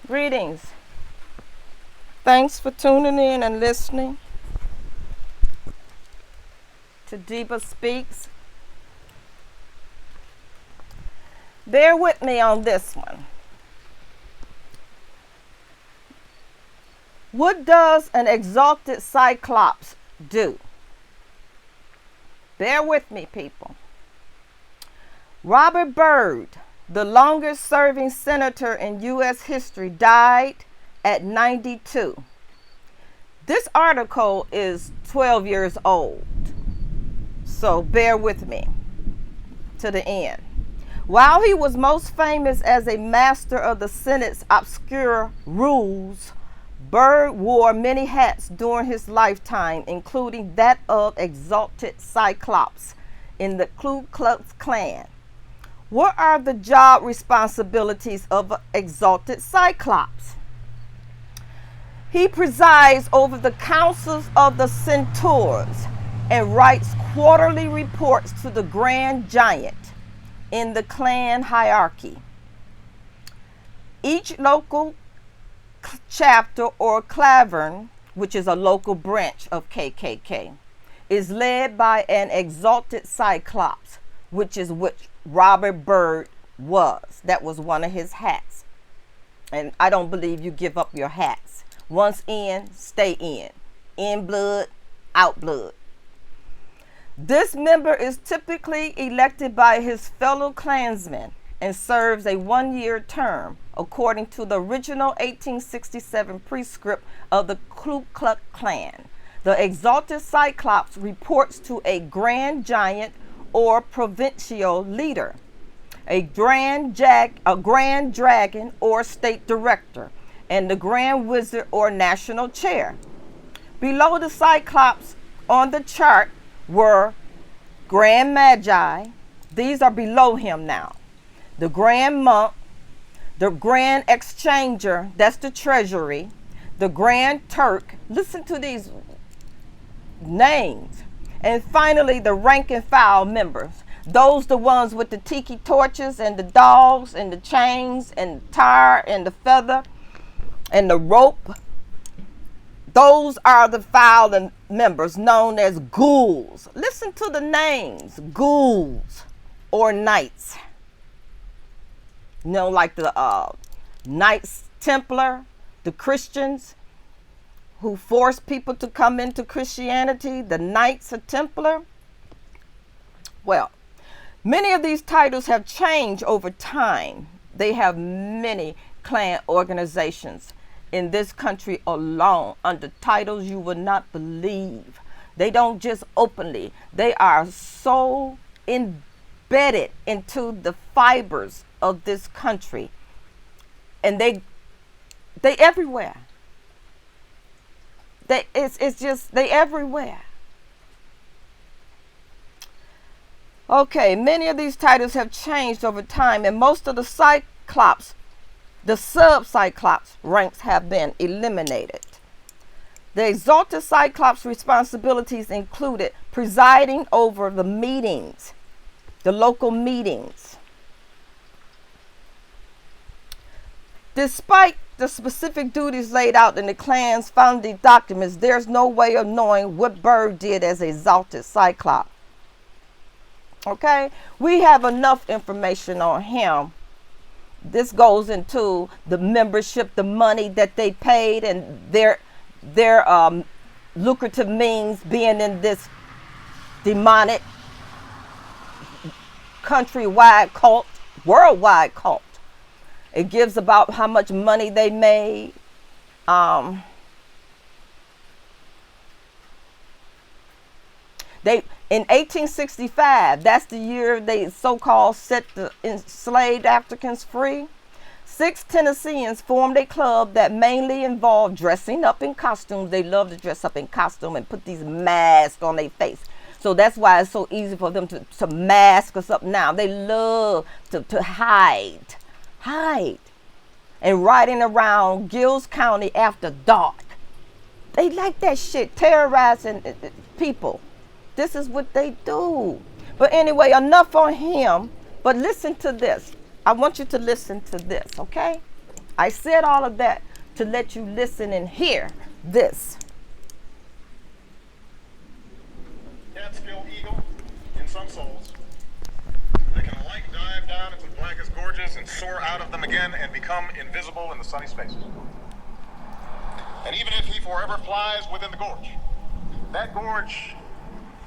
Greetings. Thanks for tuning in and listening to Diva Speaks. Bear with me on this one. What does an exalted Cyclops do? Bear with me, people. Robert Byrd, the longest serving senator in U.S. history, died at 92. This article is 12 years old, so bear with me to the end. While he was most famous as a master of the Senate's obscure rules, Byrd wore many hats during his lifetime, including that of exalted Cyclops in the Ku Klux Klan. What are the job responsibilities of an exalted Cyclops? He presides over the councils of the Centaurs and writes quarterly reports to the Grand Giant in the Klan hierarchy. Each local chapter or clavern, which is a local branch of KKK, is led by an exalted Cyclops, which is what Robert Byrd was. That was one of his hats. And I don't believe you give up your hats. Once in, stay in. In blood, out blood. This member is typically elected by his fellow Klansmen and serves a one-year term, according to the original 1867 prescript of the Ku Klux Klan. The exalted Cyclops reports to a Grand Giant or provincial leader, a Grand Dragon or state director, and the Grand Wizard or national chair. Below the Cyclops on the chart were Grand Magi. These are below him now. The Grand Monk, the Grand Exchanger, that's the Treasury, the Grand Turk. Listen to these names. And finally, the rank and file members. Those the ones with the tiki torches and the dogs and the chains and the tire and the feather and the rope. Those are the file members known as ghouls. Listen to the names. Ghouls or knights. You know, like the Knights Templar, the Christians who forced people to come into Christianity, the Knights Templar. Well, many of these titles have changed over time. They have many Klan organizations in this country alone under titles you would not believe. They don't just openly. They are so embedded into the fibers of this country. And they everywhere. They everywhere. Okay, many of these titles have changed over time, and most of the Cyclops, the sub-Cyclops ranks have been eliminated. The exalted Cyclops responsibilities included presiding over the meetings, the local meetings. Despite the specific duties laid out in the Klan's founding documents, there's no way of knowing what Byrd did as exalted Cyclops. Okay, we have enough information on him. This goes into the membership, the money that they paid, and their lucrative means being in this demonic countrywide cult, worldwide cult. It gives about how much money they made. In 1865, that's the year they so-called set the enslaved Africans free. 6 Tennesseans formed a club that mainly involved dressing up in costumes. They love to dress up in costume and put these masks on their face. So that's why it's so easy for them to mask us up now. They love to hide. And riding around Gills County after dark. They like that shit, terrorizing people. This is what they do. But anyway, enough on him. But listen to this. I want you to listen to this, okay? I said all of that to let you listen and hear this. Catskill eagle in some souls. They can alike dive down into the blackest gorges and soar out of them again and become invisible in the sunny spaces. And even if he forever flies within the gorge, that gorge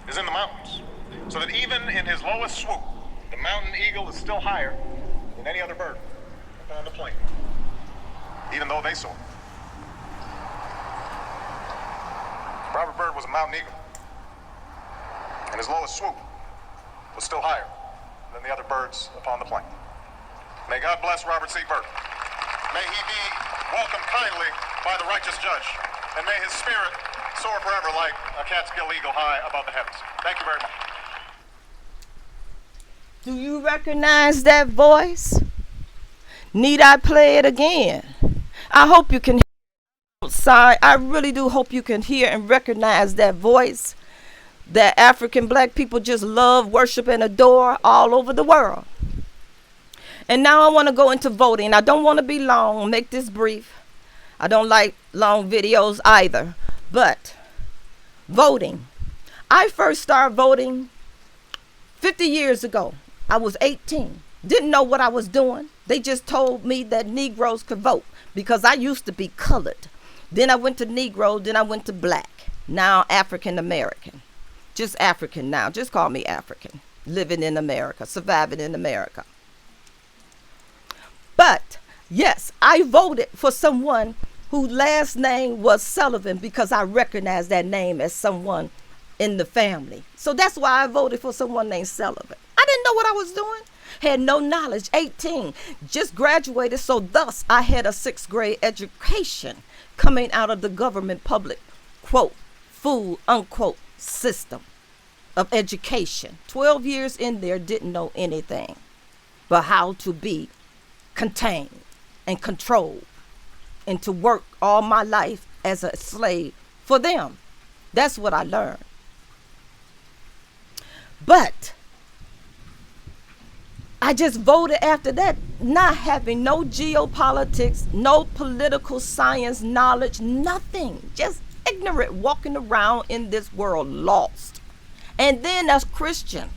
is in the mountains. So that even in his lowest swoop, the mountain eagle is still higher than any other bird on the plain, even though they soar. Robert Byrd was a mountain eagle, and his lowest swoop was still higher than the other birds upon the plain. May God bless Robert C. Byrd. May he be welcomed kindly by the righteous judge, and may his spirit soar forever like a Catskill eagle high above the heavens. Thank you very much. Do you recognize that voice? Need I play it again? I hope you can hear outside. I really do hope you can hear and recognize that voice that African black people just love, worship, and adore all over the world. And now I want to go into voting. I don't want to be long, make this brief. I don't like long videos either. But voting. I first started voting 50 years ago. I was 18. Didn't know what I was doing. They just told me that Negroes could vote because I used to be colored. Then I went to Negro, then I went to black. Now African American. Just African now. Just call me African. Living in America, surviving in America. But yes, I voted for someone whose last name was Sullivan because I recognized that name as someone in the family. So that's why I voted for someone named Sullivan. I didn't know what I was doing. Had no knowledge. 18. Just graduated. So thus I had a 6th grade education coming out of the government public, quote, full, unquote, system of education. 12 years in there, didn't know anything but how to be contained and controlled and to work all my life as a slave for them. That's what I learned. But I just voted after that, not having no geopolitics, no political science knowledge, nothing. Just ignorant, walking around in this world lost. And then as Christian.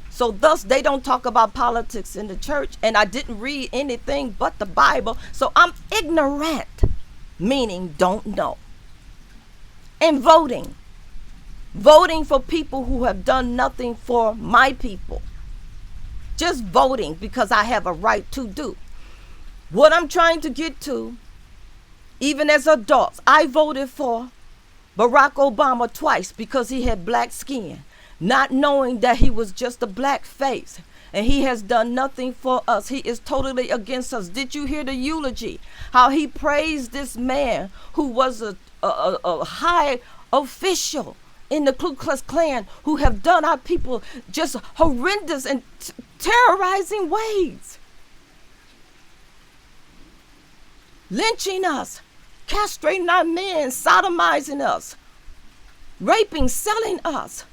So thus they don't talk about politics in the church. And I didn't read anything but the Bible. So I'm ignorant, meaning don't know. And voting. Voting for people who have done nothing for my people. Just voting because I have a right to do. What I'm trying to get to, even as adults, I voted for Barack Obama twice because he had black skin, not knowing that he was just a black face and he has done nothing for us. He is totally against us. Did you hear the eulogy? How he praised this man who was a high official in the Ku Klux Klan who have done our people just horrendous and terrorizing ways. Lynching us, castrating our men, sodomizing us, raping, selling us,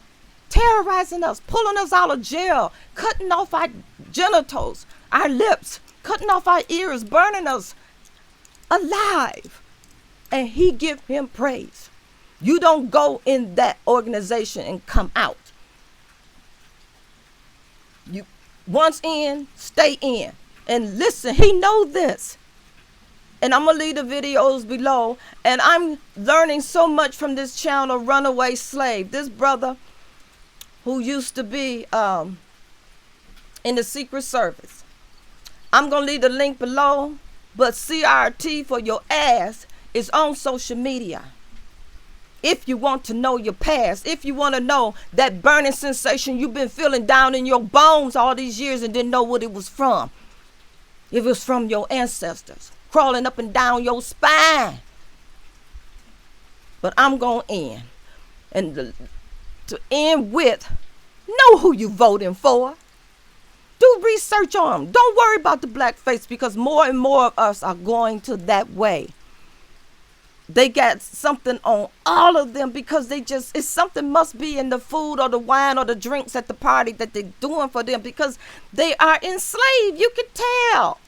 terrorizing us, pulling us out of jail, cutting off our genitals, our lips, cutting off our ears, burning us alive. And he give him praise. You don't go in that organization and come out. You once in, stay in. And listen, he know this. And I'm going to leave the videos below. And I'm learning so much from this channel, Runaway Slave. This brother who used to be in the Secret Service. I'm going to leave the link below. But CRT for your ass is on social media. If you want to know your past, if you want to know that burning sensation you've been feeling down in your bones all these years and didn't know what it was from. It was from your ancestors crawling up and down your spine. But I'm going to end. And to end with, know who you voting for. Do research on them. Don't worry about the blackface because more and more of us are going to that way. They got something on all of them because it's something must be in the food or the wine or the drinks at the party that they're doing for them because they are enslaved. You can tell.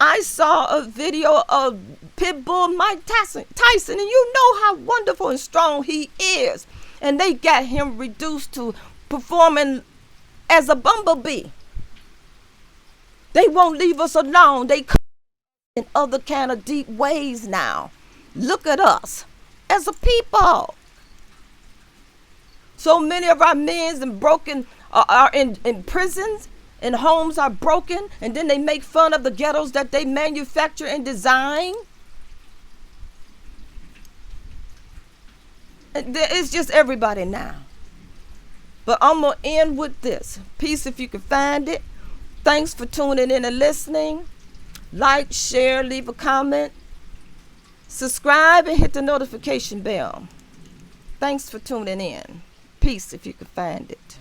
I saw a video of Pitbull Mike Tyson, and you know how wonderful and strong he is. And they got him reduced to performing as a bumblebee. They won't leave us alone. They come in other kind of deep ways now. Look at us as a people. So many of our men and broken are in prisons, and homes are broken, and then they make fun of the ghettos that they manufacture and design. It's just everybody now. But I'm going to end with this. Peace if you can find it. Thanks for tuning in and listening. Like, share, leave a comment. Subscribe and hit the notification bell. Thanks for tuning in. Peace if you can find it.